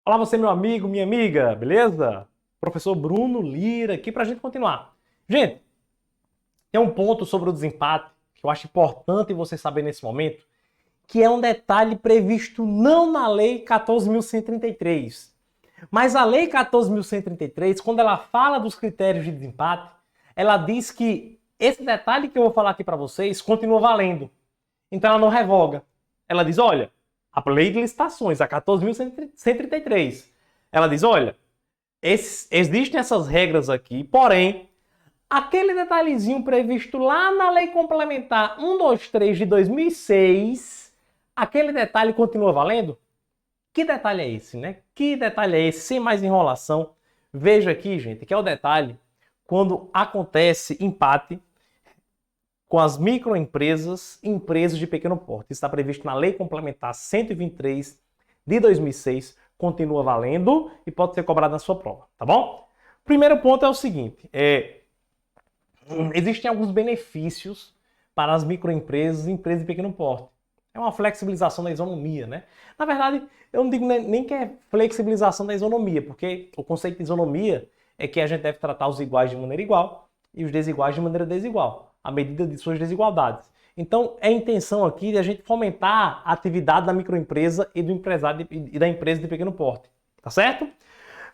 Olá você, meu amigo, minha amiga, beleza? Professor Bruno Lira aqui para a gente continuar. Gente, tem um ponto sobre o desempate que eu acho importante você saber nesse momento, que é um detalhe previsto não na Lei 14.133, mas a Lei 14.133, quando ela fala dos critérios de desempate, ela diz que esse detalhe que eu vou falar aqui para vocês continua valendo. Então ela não revoga. Ela diz, olha, a Lei de Licitações, a 14.133, ela diz, olha, existem essas regras aqui, porém, aquele detalhezinho previsto lá na Lei Complementar 123 de 2006, aquele detalhe continua valendo? Que detalhe é esse, né? Que detalhe é esse? Sem mais enrolação, veja aqui, gente, que é o detalhe quando acontece empate com as microempresas e empresas de pequeno porte. Isso está previsto na Lei Complementar 123 de 2006, continua valendo e pode ser cobrado na sua prova, tá bom? Primeiro ponto é o seguinte, existem alguns benefícios para as microempresas e empresas de pequeno porte. É uma flexibilização da isonomia, né? Na verdade, eu não digo nem que é flexibilização da isonomia, porque o conceito de isonomia é que a gente deve tratar os iguais de maneira igual e os desiguais de maneira desigual, à medida de suas desigualdades. Então, é a intenção aqui de a gente fomentar a atividade da microempresa e do empresário e da empresa de pequeno porte, tá certo?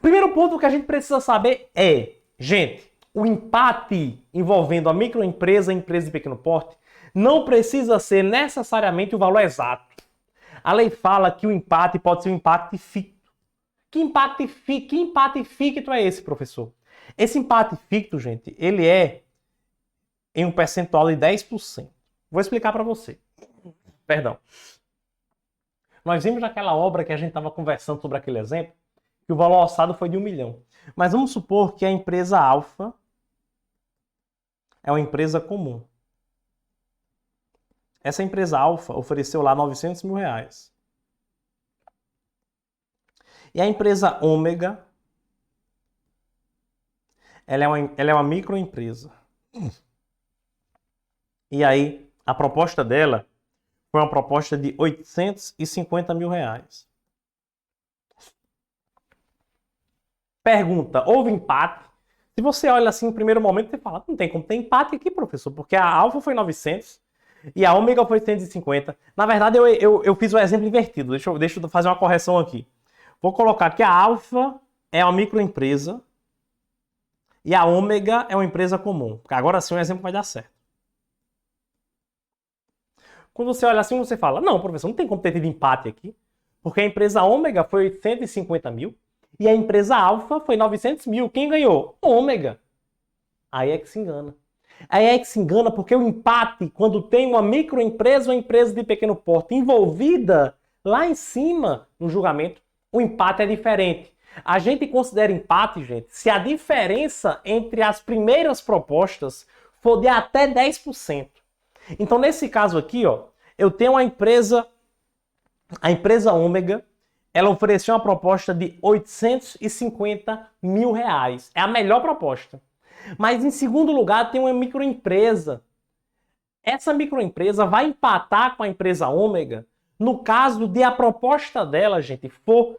Primeiro ponto que a gente precisa saber é, gente, o empate envolvendo a microempresa e a empresa de pequeno porte não precisa ser necessariamente o valor exato. A lei fala que o empate pode ser um empate ficto. Que empate ficto é esse, professor? Esse empate ficto, gente, ele é em um percentual de 10%. Vou explicar para você. Perdão. Nós vimos naquela obra que a gente estava conversando sobre aquele exemplo, que o valor orçado foi de 1 milhão. Mas vamos supor que a empresa alfa é uma empresa comum. Essa empresa alfa ofereceu lá 900 mil reais. E a empresa ômega, ela é uma microempresa. E aí, a proposta dela foi uma proposta de 850 mil reais. Pergunta, houve empate? Se você olha assim no primeiro momento, você fala, não tem como ter empate aqui, professor, porque a alfa foi 900 e a ômega foi 150. Na verdade, eu fiz o exemplo invertido. Deixa eu fazer uma correção aqui. Vou colocar que a alfa é uma microempresa e a ômega é uma empresa comum. Porque agora sim o exemplo vai dar certo. Quando você olha assim, você fala, não, professor, não tem como ter tido empate aqui, porque a empresa ômega foi 150 mil e a empresa alfa foi 900 mil. Quem ganhou? Ômega. Aí é que se engana. Aí é que se engana porque o empate, quando tem uma microempresa ou empresa de pequeno porte envolvida lá em cima no julgamento, o empate é diferente. A gente considera empate, gente, se a diferença entre as primeiras propostas for de até 10%. Então, nesse caso aqui, ó, eu tenho a empresa ômega, ela ofereceu uma proposta de 850 mil reais. É a melhor proposta. Mas, em segundo lugar, tem uma microempresa. Essa microempresa vai empatar com a empresa ômega no caso de a proposta dela, gente, for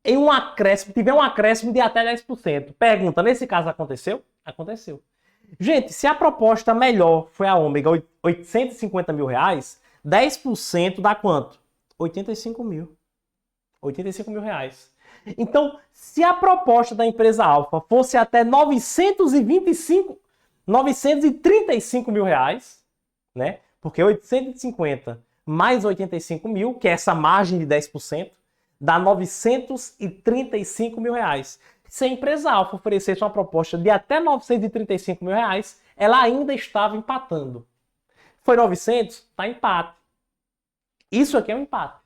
em um acréscimo, tiver um acréscimo de até 10%. Pergunta, nesse caso aconteceu? Aconteceu. Gente, se a proposta melhor foi a ômega, 850 mil reais, 10% dá quanto? 85 mil. 85 mil reais. Então, se a proposta da empresa alfa fosse até 935 mil reais, né? Porque 850 mais 85 mil, que é essa margem de 10%, dá 935 mil reais. Se a empresa alfa oferecesse uma proposta de até 935 mil reais, ela ainda estava empatando. Foi 900? Está empate. Isso aqui é um empate.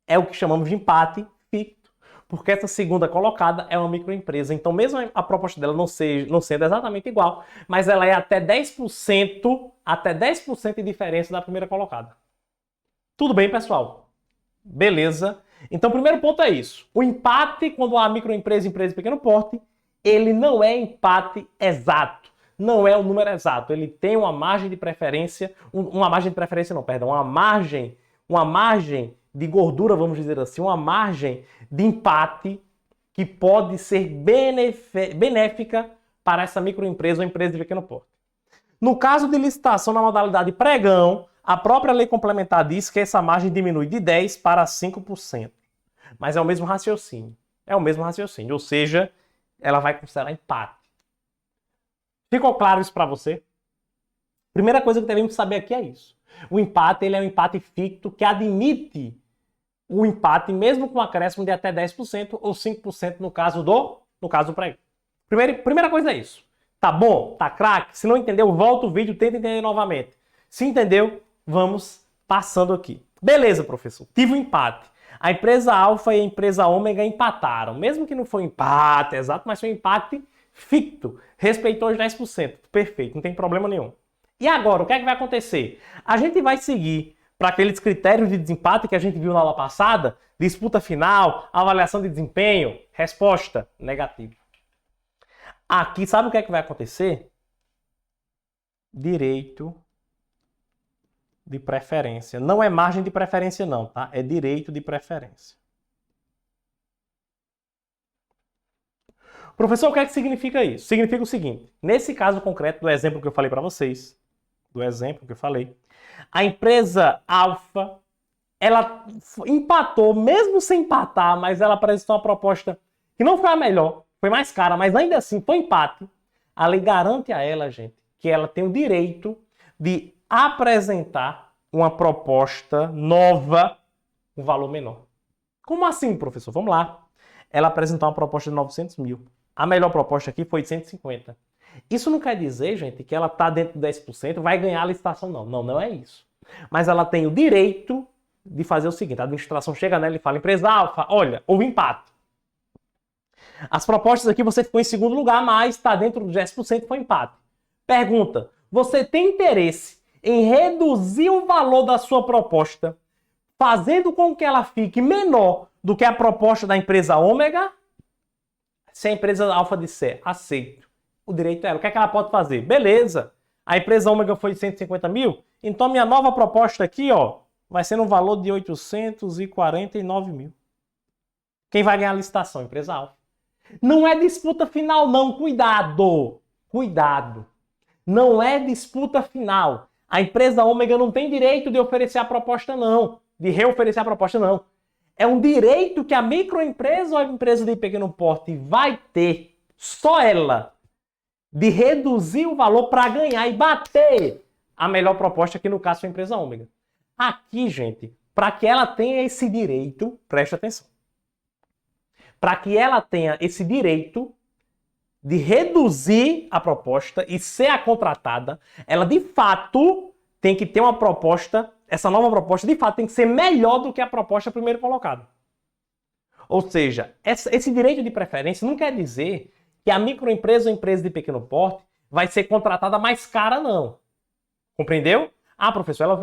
É o que chamamos de empate ficto, porque essa segunda colocada é uma microempresa. Então, mesmo a proposta dela não sendo exatamente igual, mas ela é até 10% de diferença da primeira colocada. Tudo bem, pessoal? Beleza? Então, o primeiro ponto é isso. O empate, quando há microempresa e empresa de pequeno porte, ele não é empate exato. não é o número exato. Ele tem uma margem de preferência, uma margem de preferência não, perdão, uma margem de gordura, vamos dizer assim, uma margem de empate que pode ser benéfica para essa microempresa ou empresa de pequeno porte. No caso de licitação na modalidade pregão, a própria lei complementar diz que essa margem diminui de 10% para 5%. Mas é o mesmo raciocínio. É o mesmo raciocínio, ou seja, ela vai considerar empate. Ficou claro isso para você? Primeira coisa que devemos saber aqui é isso. O empate, ele é um empate ficto que admite o empate mesmo com um acréscimo de até 10% ou 5% no caso do pregão. Primeira coisa é isso. Tá bom? Tá craque? Se não entendeu, volta o vídeo, tenta entender novamente. Se entendeu, vamos passando aqui. Beleza, professor. Tive um empate. A empresa alfa e a empresa ômega empataram. Mesmo que não foi um empate exato, mas foi um empate ficto. Respeitou os 10%. Perfeito, não tem problema nenhum. E agora, o que é que vai acontecer? A gente vai seguir para aqueles critérios de desempate que a gente viu na aula passada, disputa final, avaliação de desempenho, resposta negativa. Aqui, sabe o que é que vai acontecer? Direito de preferência. Não é margem de preferência não, tá? É direito de preferência. Professor, o que é que significa isso? Significa o seguinte, nesse caso concreto do exemplo que eu falei para vocês, a empresa alfa, ela empatou, mesmo sem empatar, mas ela apresentou uma proposta que não foi a melhor, foi mais cara, mas ainda assim foi empate. A lei garante a ela, gente, que ela tem o direito de apresentar uma proposta nova com valor menor. Como assim, professor? Vamos lá. Ela apresentou uma proposta de 900 mil. A melhor proposta aqui foi de 150. Isso não quer dizer, gente, que ela está dentro de 10%, vai ganhar a licitação, não. Não é isso. Mas ela tem o direito de fazer o seguinte, a administração chega nela e fala, empresa alfa, olha, houve empate. As propostas aqui você ficou em segundo lugar, mas está dentro dos 10%, foi empate. Pergunta, você tem interesse em reduzir o valor da sua proposta, fazendo com que ela fique menor do que a proposta da empresa ômega? Se a empresa alfa disser, aceito, o direito é ela. O que é que ela pode fazer? Beleza, a empresa ômega foi de 150 mil, então minha nova proposta aqui, ó, vai ser no valor de 849 mil. Quem vai ganhar a licitação? A empresa alfa. Não é disputa final, não. Cuidado! Cuidado! Não é disputa final. A empresa ômega não tem direito de oferecer a proposta, não. De reoferecer a proposta, não. É um direito que a microempresa ou a empresa de pequeno porte vai ter, só ela, de reduzir o valor para ganhar e bater a melhor proposta, que no caso foi a empresa ômega. Aqui, gente, para que ela tenha esse direito, preste atenção. Para que ela tenha esse direito de reduzir a proposta e ser a contratada, ela de fato tem que ter uma proposta, essa nova proposta de fato tem que ser melhor do que a proposta primeiro colocada. Ou seja, esse direito de preferência não quer dizer que a microempresa ou empresa de pequeno porte vai ser contratada mais cara, não. Compreendeu? Ah, professor,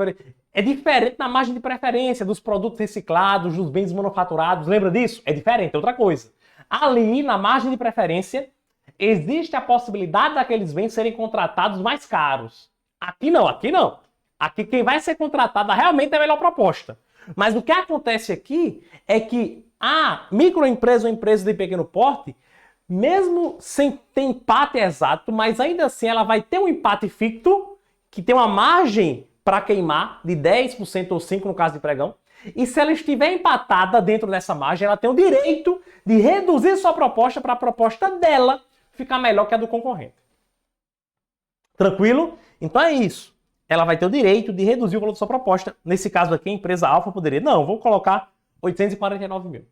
é diferente na margem de preferência dos produtos reciclados, dos bens manufaturados. Lembra disso? É diferente, é outra coisa. Ali, na margem de preferência, existe a possibilidade daqueles bens serem contratados mais caros. Aqui não, aqui não. Aqui quem vai ser contratada realmente é a melhor proposta. Mas o que acontece aqui é que a microempresa ou empresa de pequeno porte, mesmo sem ter empate exato, mas ainda assim ela vai ter um empate ficto, que tem uma margem para queimar de 10% ou 5% no caso de pregão. E se ela estiver empatada dentro dessa margem, ela tem o direito de reduzir sua proposta para a proposta dela ficar melhor que a do concorrente. Tranquilo? Então é isso. Ela vai ter o direito de reduzir o valor da sua proposta. Nesse caso aqui, a empresa alfa poderia, não, vou colocar 849 mil.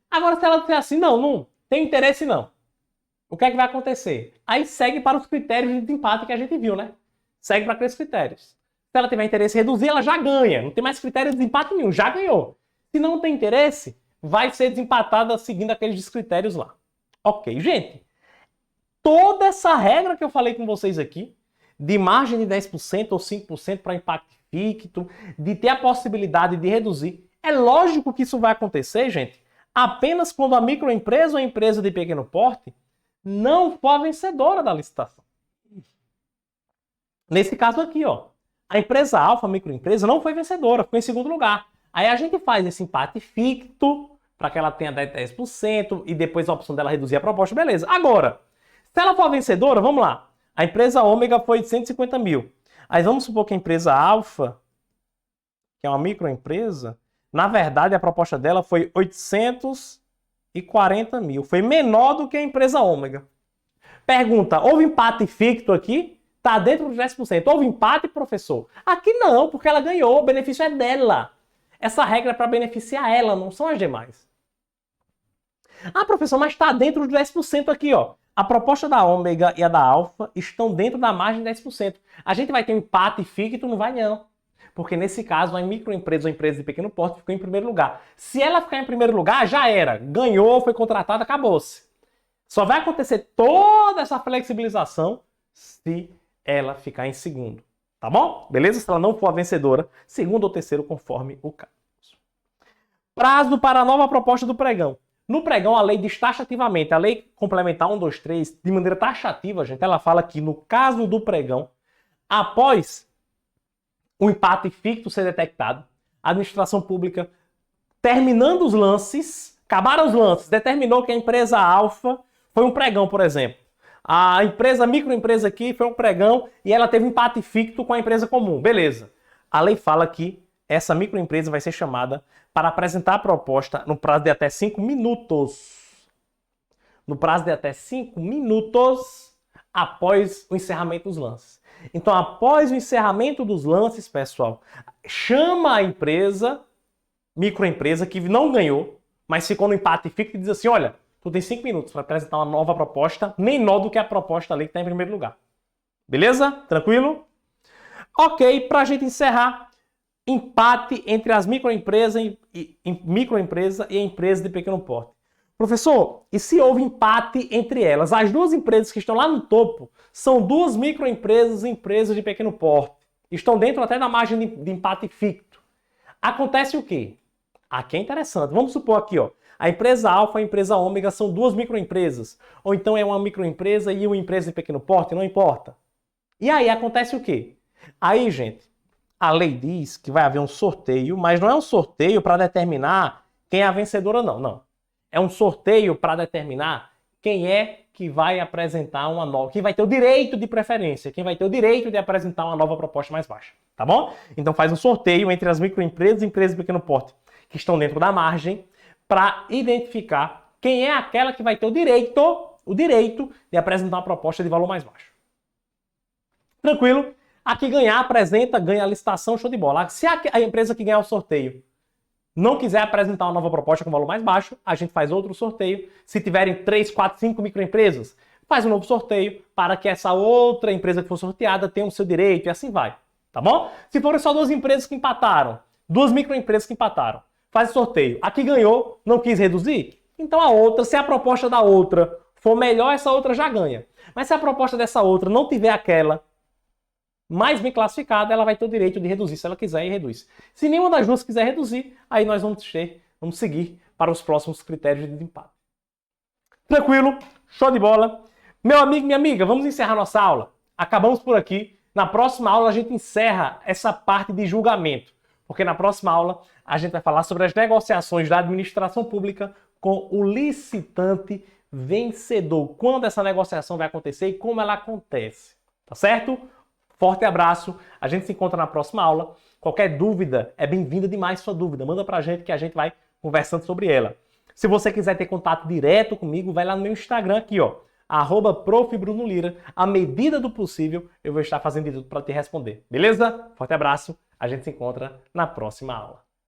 Agora, se ela disser assim, não tem interesse não. O que é que vai acontecer? Aí segue para os critérios de desempate que a gente viu, né? Segue para aqueles critérios. Se ela tiver interesse em reduzir, ela já ganha. Não tem mais critério de desempate nenhum, já ganhou. Se não tem interesse, vai ser desempatada seguindo aqueles critérios lá. Ok, gente. Toda essa regra que eu falei com vocês aqui, de margem de 10% ou 5% para impacto ficto, de ter a possibilidade de reduzir, é lógico que isso vai acontecer, gente, apenas quando a microempresa ou a empresa de pequeno porte não for a vencedora da licitação. Nesse caso aqui, ó, a empresa alfa, a microempresa, não foi vencedora, ficou em segundo lugar. Aí a gente faz esse empate ficto para que ela tenha 10% e depois a opção dela reduzir a proposta, beleza. Agora, se ela for vencedora, vamos lá. A empresa ômega foi de 150 mil. Aí vamos supor que a empresa alfa, que é uma microempresa, na verdade a proposta dela foi 840 mil. Foi menor do que a empresa ômega. Pergunta, houve empate ficto aqui? Tá dentro dos 10%. Houve empate, professor? Aqui não, porque ela ganhou, o benefício é dela. Essa regra é para beneficiar ela, não são as demais. Ah, professor, mas está dentro dos 10% aqui, ó. A proposta da ômega e a da alfa estão dentro da margem de 10%. A gente vai ter um empate ficto? Não vai não. Porque nesse caso, a microempresa ou empresa de pequeno porte ficou em primeiro lugar. Se ela ficar em primeiro lugar, já era. Ganhou, foi contratada, acabou-se. Só vai acontecer toda essa flexibilização se ela ficar em segundo. Tá bom? Beleza? Se ela não for a vencedora, segundo ou terceiro, conforme o caso. Prazo para a nova proposta do pregão. No pregão, a lei diz taxativamente, a lei complementar 123, de maneira taxativa, gente, ela fala que no caso do pregão, após o empate ficto ser detectado, a administração pública, terminando os lances, acabaram os lances, determinou que a empresa alfa foi um pregão, por exemplo. A microempresa aqui foi um pregão e ela teve empate ficto com a empresa comum. Beleza. A lei fala que essa microempresa vai ser chamada para apresentar a proposta no prazo de até 5 minutos. No prazo de até 5 minutos após o encerramento dos lances. Então, após o encerramento dos lances, pessoal, chama a empresa, microempresa, que não ganhou, mas ficou no empate ficto e diz assim, olha, tu tem 5 minutos para apresentar uma nova proposta, menor do que a proposta ali que está em primeiro lugar. Beleza? Tranquilo? Ok, para a gente encerrar, empate entre as microempresas e a empresa de pequeno porte. Professor, e se houve empate entre elas? As duas empresas que estão lá no topo são duas microempresas e empresas de pequeno porte. Estão dentro até da margem de empate ficto. Acontece o quê? Aqui é interessante. Vamos supor aqui, ó, a empresa alfa e a empresa ômega são duas microempresas. Ou então é uma microempresa e uma empresa de pequeno porte, não importa. E aí acontece o quê? Aí, gente, a lei diz que vai haver um sorteio, mas não é um sorteio para determinar quem é a vencedora, não. Não. É um sorteio para determinar quem é que vai apresentar uma nova, quem vai ter o direito de preferência, quem vai ter o direito de apresentar uma nova proposta mais baixa, tá bom? Então faz um sorteio entre as microempresas e empresas de pequeno porte que estão dentro da margem para identificar quem é aquela que vai ter o direito de apresentar uma proposta de valor mais baixo. Tranquilo? Aqui ganhar, apresenta, ganha a licitação, show de bola. Se a empresa que ganhar o sorteio não quiser apresentar uma nova proposta com valor mais baixo, a gente faz outro sorteio. Se tiverem 3, 4, 5 microempresas, faz um novo sorteio para que essa outra empresa que for sorteada tenha o seu direito e assim vai. Tá bom? Se forem só duas empresas que empataram, duas microempresas que empataram, faz o sorteio. A que ganhou, não quis reduzir? Então a outra, se a proposta da outra for melhor, essa outra já ganha. Mas se a proposta dessa outra não tiver aquela mais bem classificada, ela vai ter o direito de reduzir se ela quiser e reduz. Se nenhuma das duas quiser reduzir, aí nós vamos seguir para os próximos critérios de desempate. Tranquilo? Show de bola? Meu amigo, minha amiga, vamos encerrar nossa aula. Acabamos por aqui. Na próxima aula a gente encerra essa parte de julgamento, porque na próxima aula a gente vai falar sobre as negociações da administração pública com o licitante vencedor. Quando essa negociação vai acontecer e como ela acontece. Tá certo? Forte abraço, a gente se encontra na próxima aula. Qualquer dúvida, é bem-vinda demais sua dúvida. Manda pra gente que a gente vai conversando sobre ela. Se você quiser ter contato direto comigo, vai lá no meu Instagram aqui, ó, @profbrunolira. À medida do possível, eu vou estar fazendo de tudo para te responder. Beleza? Forte abraço, a gente se encontra na próxima aula.